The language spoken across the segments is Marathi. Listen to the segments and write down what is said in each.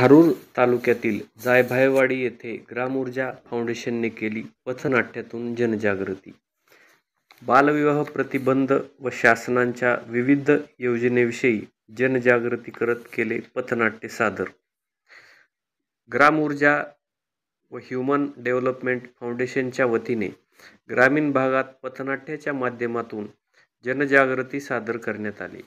धारूर तालुक्यातील जायभायवाडी येथे ग्रामऊर्जा फाउंडेशनने केली पथनाट्यातून जनजागृती। बालविवाह प्रतिबंध व शासनाच्या विविध योजनेविषयी जनजागृती करत केले पथनाट्य सादर। ग्रामऊर्जा व ह्युमन डेव्हलपमेंट फाउंडेशनच्या वतीने ग्रामीण भागात पथनाट्याच्या माध्यमातून जनजागृती सादर करण्यात आली।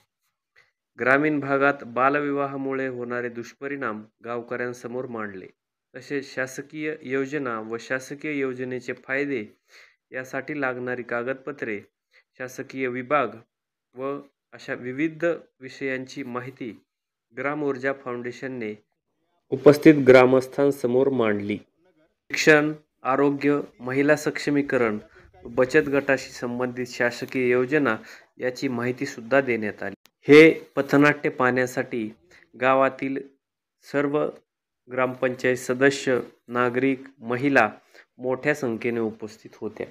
ग्रामीण भागात बालविवाहामुळे होणारे दुष्परिणाम गावकऱ्यांसमोर मांडले, तसेच शासकीय योजना व शासकीय योजनेचे फायदे यासाठी लागणारी कागदपत्रे, शासकीय विभाग व अशा विविध विषयांची माहिती ग्रामऊर्जा फाउंडेशनने उपस्थित ग्रामस्थांसमोर मांडली। शिक्षण, आरोग्य, महिला सक्षमीकरण व बचत गटाशी संबंधित शासकीय योजना याची माहिती सुद्धा देण्यात आली। हे पथनाट्य पाहण्यासाठी गावातील सर्व ग्रामपंचायत सदस्य, नागरिक, महिला मोठ्या संख्येने उपस्थित होत्या।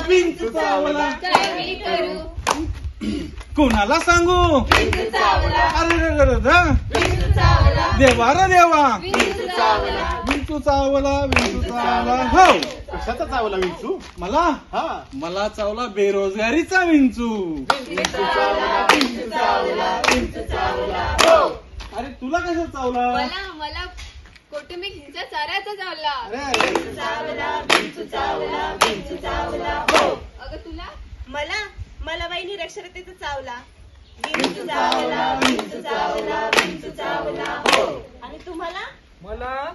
विंचू चावला कोणाला सांगू? अरे देवा रे देवा, विंचू चावला विंचू चावला। हो, कशाचा चावला विंचू? मला चावला बेरोजगारीचा विंचू। अरे तुला कशा चावला? मला कौटुंबिक चाऱ्याचा चावला। अगं तुला? मला बाई निरक्षरतेचा चावला। आणि तुम्हाला? मला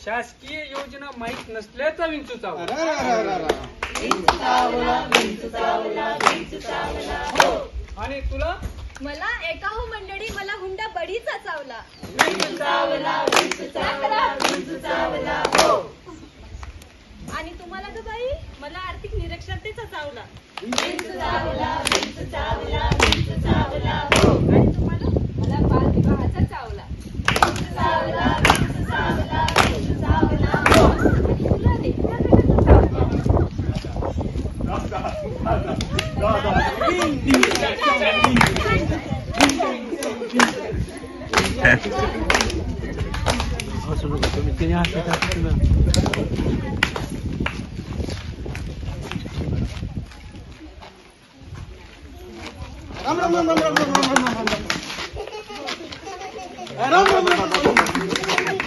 शासकीय योजना माहित नसल्याचा विंचू चावला। आणि तुला? मला एकाहू मंडळी मला हुंडा बडीचा चावला। आणि तुम्हाला ग बाई? मला आर्थिक निरक्षरतेचा चावला। आणि तुम्हाला? मला बालविवाहाचा चावला।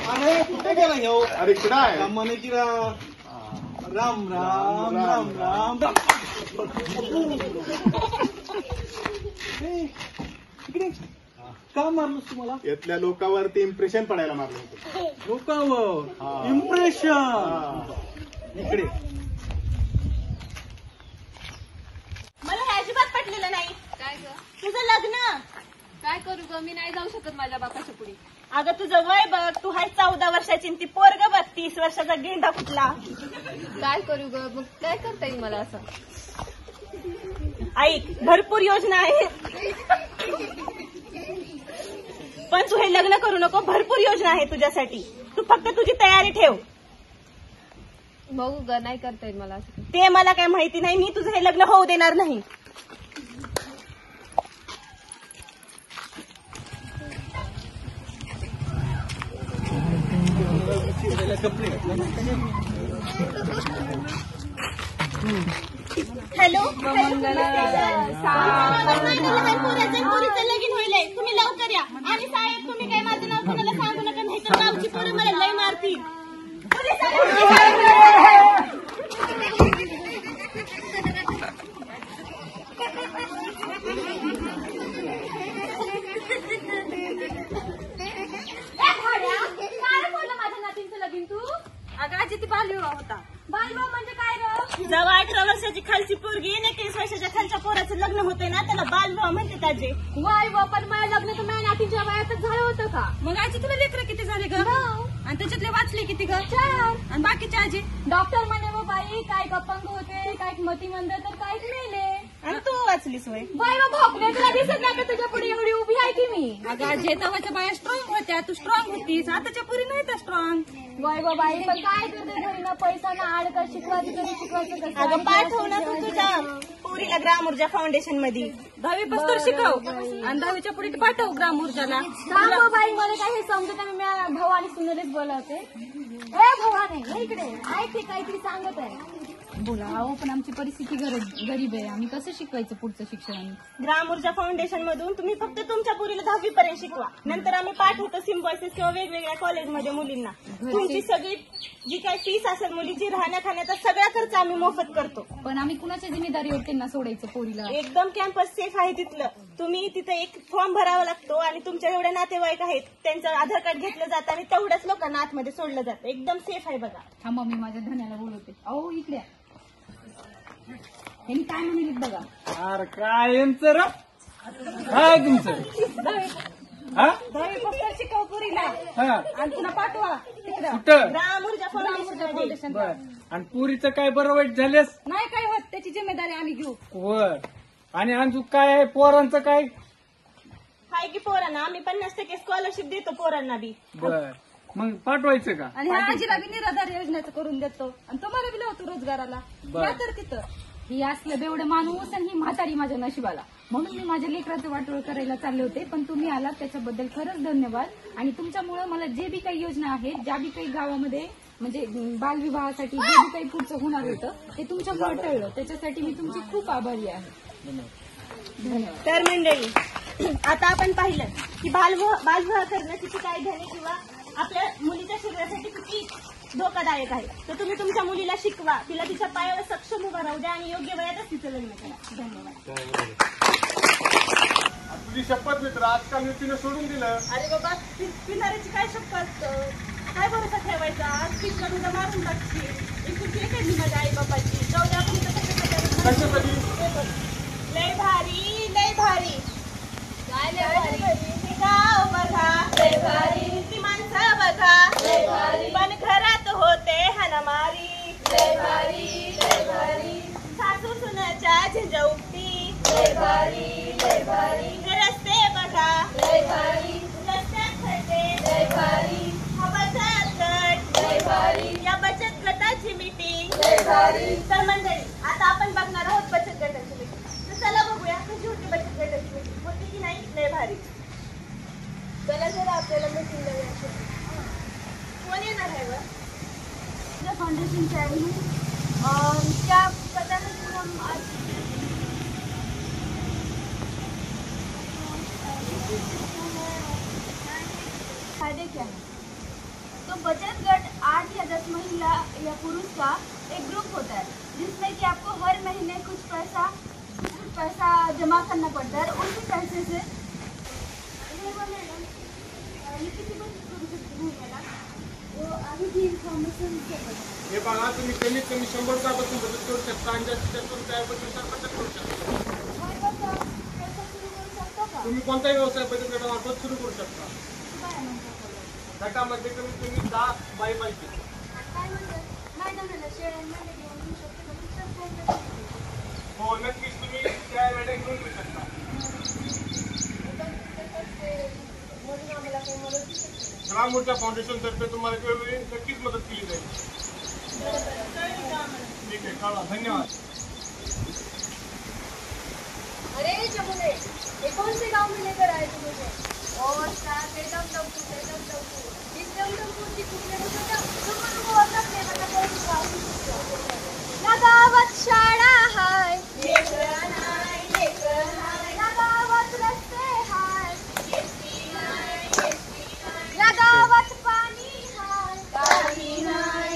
अरे कुठे गेला ह्यो? अरे काय म्हणे की राम राम राम राम। इकडे का मारलंस तुम्हाला? यातल्या लोकांवरती इम्प्रेशन पडायला मारलं होतं। लोकांवर इम्प्रेशन? इकडे मला हे अजिबात पटलेलं नाही। काय ग? तुझं लग्न काय करू ग? मी नाही जाऊ शकत माझ्या बापाच्या पुढे। अगं तुझं वय बघ, तू हाय 14 वर्षाची, ती पोरग बघ 30 वर्षाचा गेंडा कुठला। काय करू ग? मग काय करता येईल मला असं? ऐक, भरपूर योजना आहे, पण तू हे लग्न करू नको। भरपूर योजना आहे तुझ्यासाठी, तू फक्त तुझी तयारी ठेव। बघू ग, नाही करता येईल मला असं। ते मला काय माहिती नाही, मी तुझं हे लग्न होऊ देणार नाही। हॅलो, पोरीचं लगीन होईलय, तुम्ही लवकर या। आणि साहेब, तुम्ही काय माझं नाव कोणाला सांगू नका, नाही तर गावची पोरं मला लय मारतील। अगं आजी, ती बालविवाह होता। बालविवाह म्हणजे काय ग? जेव्हा 18 वर्षाची खालची पोरगी 21 वर्षाच्या खालच्या पोराचं लग्न होतंय ना, त्याला बालविवाह म्हणतात आजी। वाय व पण माझ्या लग्न तर माझ्या नातीच्या वयातच झालं होतं का? मग आजी तुला लेकरं किती झाले ग? आणि त्याच्यातले वाचले किती ग? 4. आणि बाकीचे आजी? डॉक्टर म्हणे व बाई काय अपंग होते, काय मतिमंद तर काय मेले. आणि तू वाचलीस वय? बाई मग भोकले तुला दिसत नाही का तुझ्या पुढे एवढी उभी आहे की मी. अगं आजी तेव्हाच्या बाया स्ट्रॉंग होत्या, तू स्ट्रॉंग होतीस, आताच्या पुरी नाही त्या स्ट्रॉंग. बाई व बाई पण काय करते घरी ना पैसा ना आड का शिकवायचं तरी शिकवायचं कसं. अगं पाठव ना तू तुझ्या पुरीला ग्राम ऊर्जा फाउंडेशन मध्ये 10वी पासून शिकव आणि 10वीच्या पुढे पाठव ग्राम ऊर्जाला. का गं बाई मला काय हे समजत नाही. मी भवानी सुंदरच बोलवते. ए भवानी ये इकडे ऐक ते काहीतरी सांगत आहे. बोला. अहो पण आमची परिस्थिती गरीब आहे, आम्ही कसं शिकवायचं पुढचं शिक्षण. ग्राम ऊर्जा फाउंडेशन मधून तुम्ही फक्त तुमच्या पुरीला 10वी पर्यंत शिकवा, नंतर आम्ही पाठवतो सिम्बॉयसिस किंवा वेगवेगळ्या कॉलेजमध्ये मुलींना. तुमची सगळी जी काही फीस असेल मुलीची राहण्या खाण्याचा सगळा खर्च आम्ही मोफत करतो. पण आम्ही कुणाच्या जिम्मेदारीवर त्यांना सोडायचं पोरीला. एकदम कॅम्पस सेफ आहे तिथलं. तुम्ही तिथे एक फॉर्म भरावा लागतो आणि तुमच्या एवढे नातेवाईक आहेत त्यांचं आधार कार्ड घेतलं जातं आणि तेवढ्याच लोकांना आतमध्ये सोडलं जातं. एकदम सेफ आहे बघा. थांबा मी माझ्या धन्याला बोलवते. अहो इकडे हे काय म्हणेल बघा. अरे काय यांचं रा काय तुमचं? हा 10वी पासून शिकव पुरीला हा आणि तुला पाठवा तिकडं कुठं? ग्राम ऊर्जा फाउंडेशन. बर. आणि पुरीचं काय बरं वाईट झालेस? नाही काय होत, त्याची जिम्मेदारी आम्ही घेऊ. वर. आणि अजून काय आहे पोरांचं काय? हाय की पोरांना आम्ही 50% स्कॉलरशिप देतो पोरांना बी. बर. मग पाठवायचं का? आणि ह्या आजीला बी निराधार योजनेचं करून देतो आणि तुम्हाला बी लावतो रोजगाराला. बरं. या तर तिथं ही असलं बेवढं माणूस आणि ही म्हातारी माझ्या नशिबाला. म्हणून मी माझ्या लेकराचं वाटोळ करायला चालले होते, पण तुम्ही आलात त्याच्याबद्दल खरंच धन्यवाद. आणि तुमच्यामुळे मला जे बी काही योजना आहेत, ज्या बी काही गावामध्ये म्हणजे बालविवाहासाठी जे बी काही पुढचं होणार होतं ते तुमच्यामुळे टळलं. त्याच्यासाठी मी तुमची खूप आभारी आहे. धन्यवाद. तर मंडळी आता आपण पाहिलं की बालविवाह करणं किती कायद्याने किंवा आपल्या मुलीच्या शरीरासाठी किती धोकादायक आहे. तर तुम्ही तुमच्या मुलीला शिकवा, तिला तिच्या पायावर सक्षम उभा राहू द्या आणि योग्य वयातच तिचं लग्न करा. धन्यवाद. तुझी शपथ मित्र आजकाल मी तिने सोडून दिलं. अरे बाबा पिणाऱ्याची काय शपथ, काय भरोसा ठेवायचा. आज पिकला तुझा मारून टाकशील. एकुलती एक आहे माझ्या आई बाबाची. जाऊ द्या आपण कशासाठी? लय भारी लय भारी. काय लय भारी? ते गाव बघा लय भारी, ती माणसं बघा लय भारी, पण घरात होते हनमारी लय भारी लय भारी. सासू सुनाच्या झंझाउक्ती लय भारी लय भारी. रस्ते बघा लय भारी, रस्त्यात खड्डे लय भारी. हा बचत गट लय भारी, या बचत गटाची मीटिंग लय भारी. तर मंडळी आता आपण बघणार आहोत बचत गटाची मीटिंग. तर चला बघूया कशी होती बचत गटाची मीटिंग. होती की नाही? लय भारी. चला जरा आपल्याला मीटिंग लावूया. कोण येणार आहे व? फाउंडेशन चेयरमैन क्या पता नहीं कि हम आज फायदे क्या है. तो बचत गट 8 या 10 महिला या पुरुष का एक ग्रुप होता है जिसमें कि आपको हर महीने कुछ पैसा जमा करना पड़ता है. और उसी पैसे से ये किसी को करू शकते हो मला वो आधी की इन्फॉर्मेशन हे बघा तुम्ही कमीत कमी 100 रुपयापासून बचत करू शकता आणि जास्तीत जास्त रुपयापासून बचत करू शकता. तुम्ही कोणताही व्यवसाय बचत गटामार्फत सुरू करू शकता. गटामध्ये कमीत कमी 10 बाई पाहिजे. हो नक्कीच तुम्ही त्या वेळेला घेऊन येऊ शकता. ग्राम ऊर्जा फाउंडेशन तर्फे तुम्हाला वेळोवेळी नक्कीच मदत केली जाईल. ठीक आहे कळवा. धन्यवाद. अरे जमुने ये कौन से गांव में लेकर आए तुम मुझे? और साथ एकदम टम्पू इस टम्पू की तुमने मुझे ना तुम वो अपने बता कोई गाँव ना गावात शाळा हाय ना गावात रस्ते हाय या गावात पाणी हाय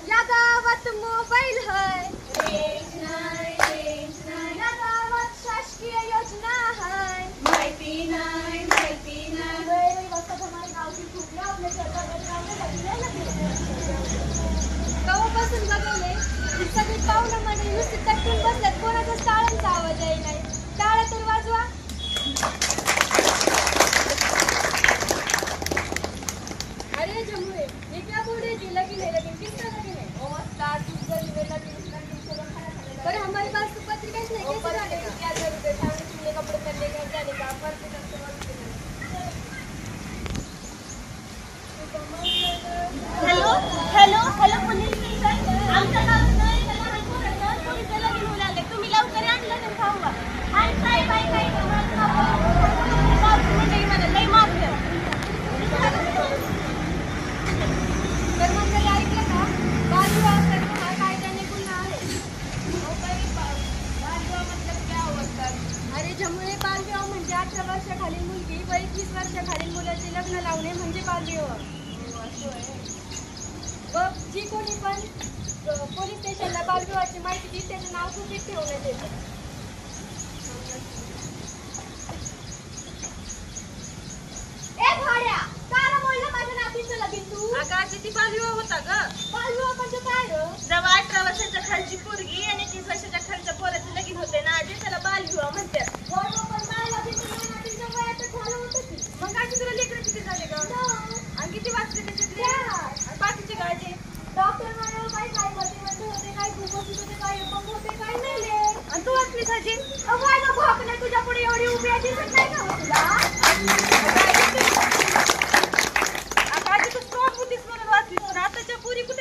या गावात मोबाईल हाय या गावात शासकीय योजना 18 वर्षाखालील मुलगी व 21 वर्षाखालील मुलाचे लग्न लावणे म्हणजे बालविवाह. व जी कोणी पण पोलीस स्टेशनला बालविवाहाची माहिती देईल त्याचं नाव सूचित ठेवण्यात येते. किती बालविवाह होता ग? बालविवाह म्हणजे काय ग? जेव्हा 18 वर्षाच्या खालची पोरगी आणि 21 वर्षाच्या खालच्या पोराचे लगीन होते ना आधी त्याला बालविवाह म्हणतात. मग आधी तुला लेकरं किती झाले ग? आणि किती वाचले त्याच्यातले? आणि बाकीचे गाजे डॉक्टर म्हणाले काही काय होते काही कुपोषित होते काही अपंग होते काही मेले. आणि तू वाचली साजी? काय ग भाकणे तुझ्या पुढे एवढी उभी आहे दिसत नाही का हो तुला? आधी तू स्ट्रॉंग होतीस म्हणून वाचलीस पण आताच्या पोरी कुठे